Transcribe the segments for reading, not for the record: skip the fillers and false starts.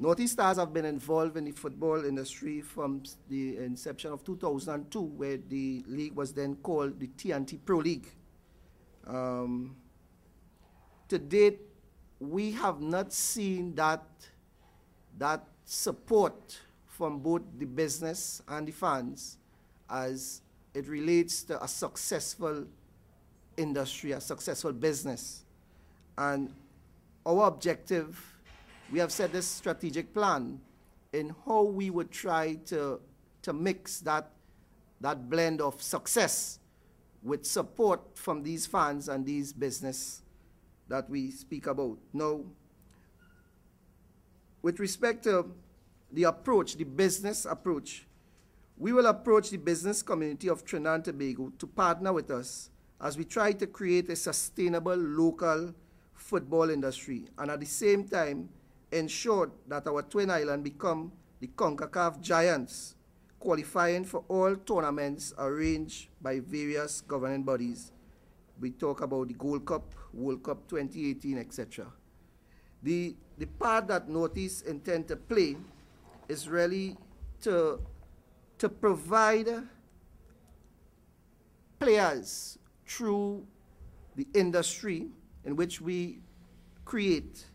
Northeast Stars have been involved in the football industry from the inception of 2002, where the league was then called the TNT Pro League. To date, we have not seen that support from both the business and the fans as it relates to a successful industry, a successful business. And our objective, we have set this strategic plan in how we would try to mix that blend of success with support from these fans and these business that we speak about. Now, with respect to the approach, the business approach, we will approach the business community of Trinidad and Tobago to partner with us as we try to create a sustainable local football industry, and at the same time ensure that our twin island become the CONCACAF giants, qualifying for all tournaments arranged by various governing bodies. We talk about the Gold Cup, World Cup 2018, etc. The part that Northeast intend to play is really to provide players through the industry in which we create,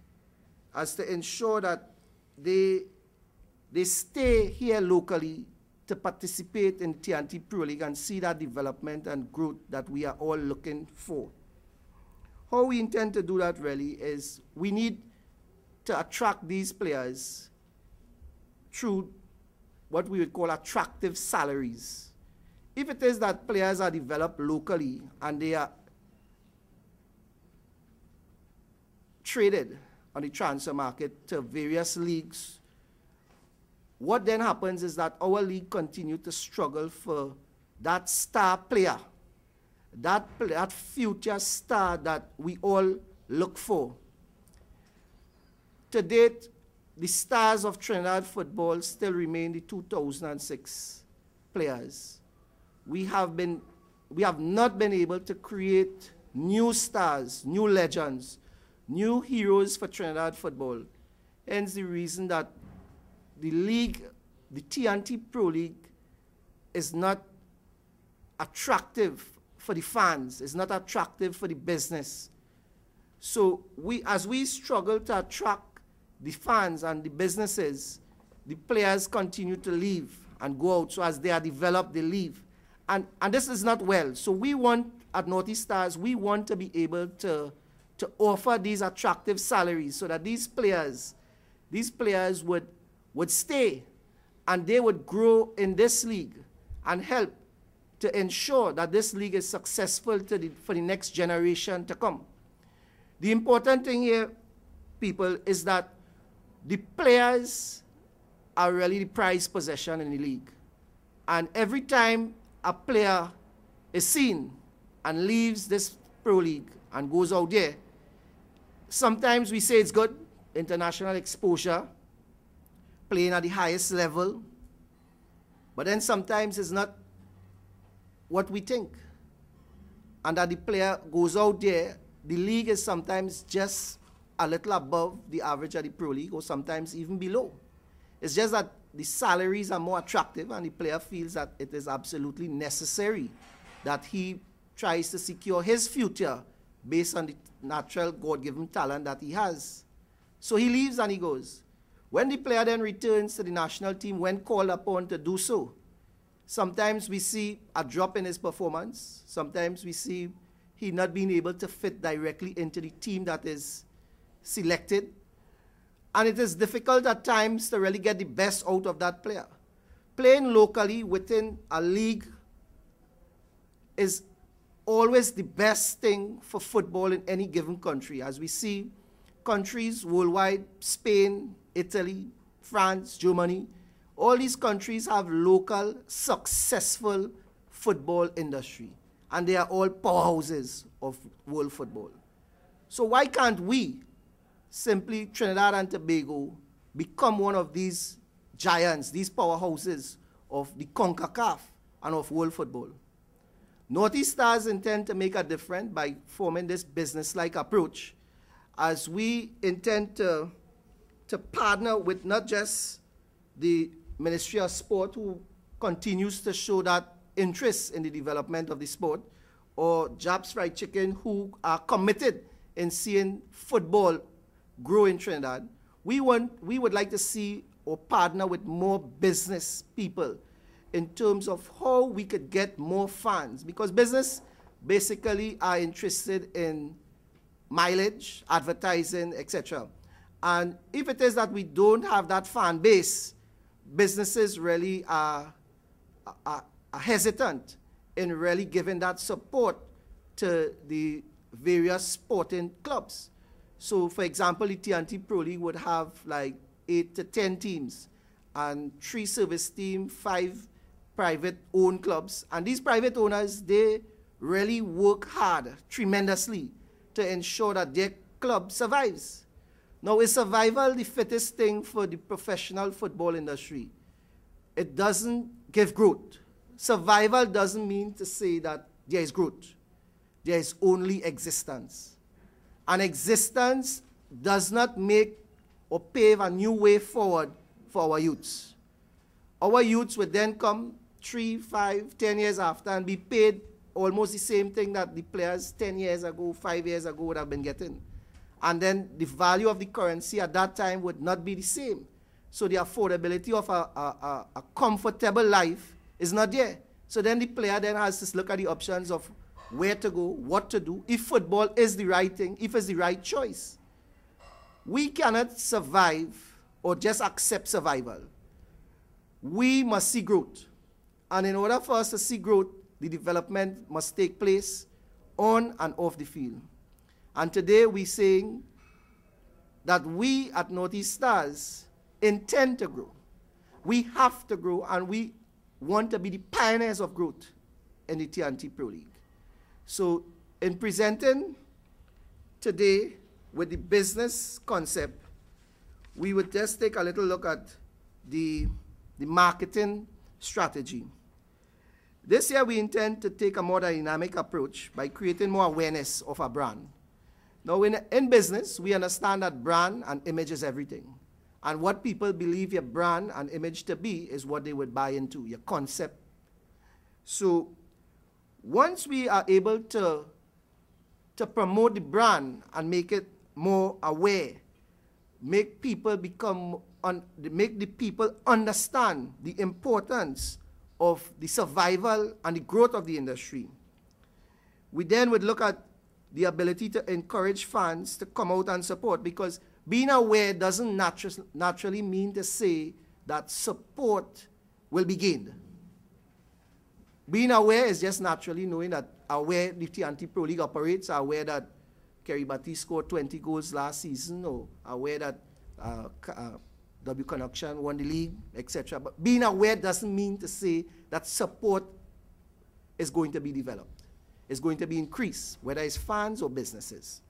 as to ensure that they stay here locally to participate in TNT Pro League and see that development and growth that we are all looking for. How we intend to do that really is we need to attract these players through what we would call attractive salaries. If it is that players are developed locally and they are traded on the transfer market to various leagues, what then happens is that our league continues to struggle for that star player, that future star that we all look for. To date, the stars of Trinidad football still remain the 2006 players. We have not been able to create new stars, new legends, new heroes for Trinidad football. Hence the reason that the league, the TNT Pro League, is not attractive for the fans, is not attractive for the business. So as we struggle to attract the fans and the businesses, the players continue to leave and go out. So as they are developed, they leave. And this is not well. So we want, at Northeast Stars, we want to be able to offer these attractive salaries so that these players would stay and they would grow in this league and help to ensure that this league is successful for the next generation to come. The important thing here, people, is that the players are really the prized possession in the league. And every time a player is seen and leaves this Pro League and goes out there, sometimes we say it's good, international exposure, playing at the highest level, but then sometimes it's not what we think. And that the player goes out there, the league is sometimes just a little above the average of the Pro League, or sometimes even below. It's just that the salaries are more attractive and the player feels that it is absolutely necessary that he tries to secure his future based on the natural God-given talent that he has. So he leaves and he goes. When the player then returns to the national team, when called upon to do so, sometimes we see a drop in his performance. Sometimes we see he not being able to fit directly into the team that is selected. And it is difficult at times to really get the best out of that player. Playing locally within a league is always the best thing for football in any given country. As we see countries worldwide, Spain, Italy, France, Germany, all these countries have local, successful football industry. And they are all powerhouses of world football. So why can't we, simply Trinidad and Tobago, become one of these giants, these powerhouses of the CONCACAF and of world football? Northeast Stars intend to make a difference by forming this business-like approach, as we intend to to partner with not just the Ministry of Sport, who continues to show that interest in the development of the sport, or Japs Fried Chicken, who are committed in seeing football grow in Trinidad. We would like to see or partner with more business people in terms of how we could get more fans, because business basically are interested in mileage, advertising, etc. And if it is that we don't have that fan base, businesses really are hesitant in really giving that support to the various sporting clubs. So, for example, the T&T Pro League would have like 8 to 10 teams and 3 service teams, 5 private-owned clubs. And these private owners, they really work hard, tremendously, to ensure that their club survives. Now, is survival the fittest thing for the professional football industry? It doesn't give growth. Survival doesn't mean to say that there is growth. There is only existence. And existence does not make or pave a new way forward for our youths. Our youths would then come 3, 5, 10 years after and be paid almost the same thing that the players 10 years ago, 5 years ago would have been getting. And then the value of the currency at that time would not be the same. So the affordability of a comfortable life is not there. So then the player then has to look at the options of where to go, what to do, if football is the right thing, if it's the right choice. We cannot survive or just accept survival. We must see growth. And in order for us to see growth, the development must take place on and off the field. And today we're saying that we at Northeast Stars intend to grow. We have to grow, and we want to be the pioneers of growth in the T&T Pro League. So in presenting today with the business concept, we would just take a little look at the marketing strategy. This year we intend to take a more dynamic approach by creating more awareness of our brand. Now in business, we understand that brand and image is everything. And what people believe your brand and image to be is what they would buy into, your concept. So once we are able to promote the brand and make it more aware, make the people understand the importance of the survival and the growth of the industry, we then would look at the ability to encourage fans to come out and support, because being aware doesn't naturally mean to say that support will be gained. Being aware is just naturally knowing that aware the T&T Pro League operates, aware that Kiribati scored 20 goals last season, or aware that W Connection won the league, etc. But being aware doesn't mean to say that support is going to be developed. It's going to be increased, whether it's fans or businesses.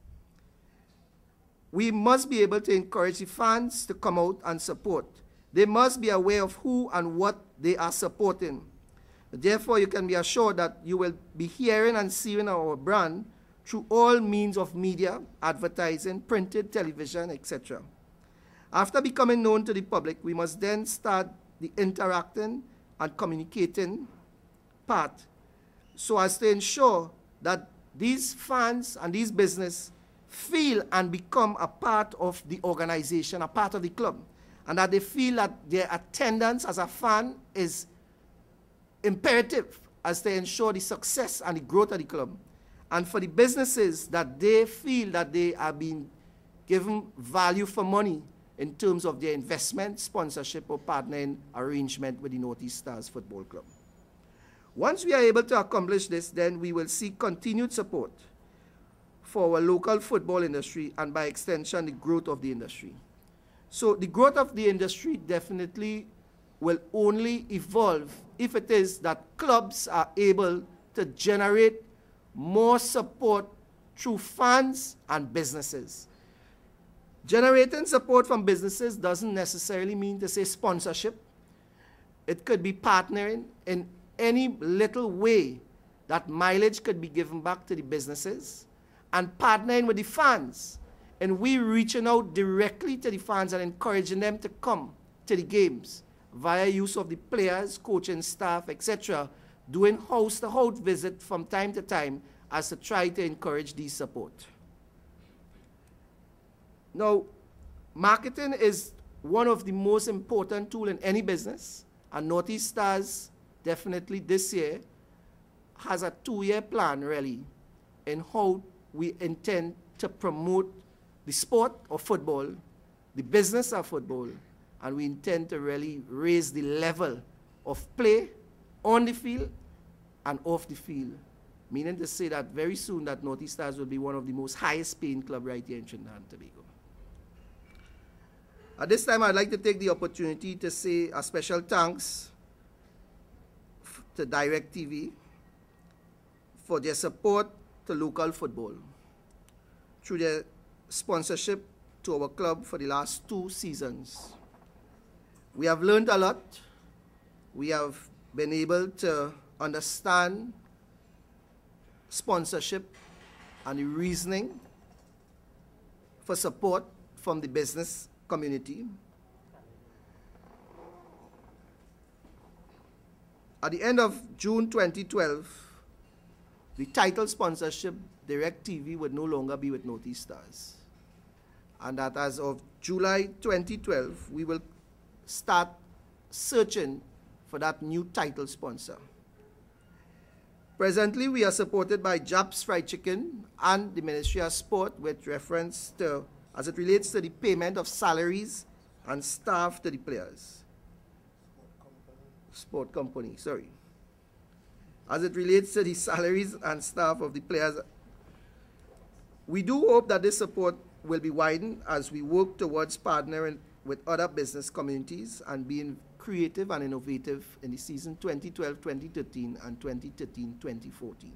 We must be able to encourage the fans to come out and support. They must be aware of who and what they are supporting. Therefore, you can be assured that you will be hearing and seeing our brand through all means of media, advertising, printed, television, etc. After becoming known to the public, we must then start the interacting and communicating part, so as to ensure that these fans and these businesses feel and become a part of the organization, a part of the club, and that they feel that their attendance as a fan is imperative as they ensure the success and the growth of the club. And for the businesses, that they feel that they are being given value for money in terms of their investment, sponsorship, or partnering arrangement with the Northeast Stars Football Club. Once we are able to accomplish this, then we will see continued support for our local football industry, and by extension, the growth of the industry. So the growth of the industry definitely will only evolve if it is that clubs are able to generate more support through fans and businesses. Generating support from businesses doesn't necessarily mean to say sponsorship. It could be partnering in any little way that mileage could be given back to the businesses, and partnering with the fans and we reaching out directly to the fans and encouraging them to come to the games via use of the players, coaching staff, etc., doing house-to-house visit from time to time as to try to encourage the support. Now, marketing is one of the most important tools in any business, and Northeast Stars definitely this year has a 2-year plan really in how we intend to promote the sport of football, the business of football, and we intend to really raise the level of play on the field and off the field, meaning to say that very soon that Northeast Stars will be one of the most highest paying club right here in Trinidad and Tobago. At this time, I'd like to take the opportunity to say a special thanks to DirecTV for their support to local football through their sponsorship to our club for the last 2 seasons. We have learned a lot. We have been able to understand sponsorship and the reasoning for support from the business community. At the end of June 2012, the title sponsorship, DirecTV, would no longer be with Northeast Stars. And that as of July 2012, we will start searching for that new title sponsor. Presently, we are supported by Japs Fried Chicken and the Ministry of Sport with reference to, as it relates to the payment of salaries and staff to the players. Sport company, sorry. As it relates to the salaries and staff of the players, we do hope that this support will be widened as we work towards partnering with other business communities and being creative and innovative in the season 2012-2013 and 2013-2014.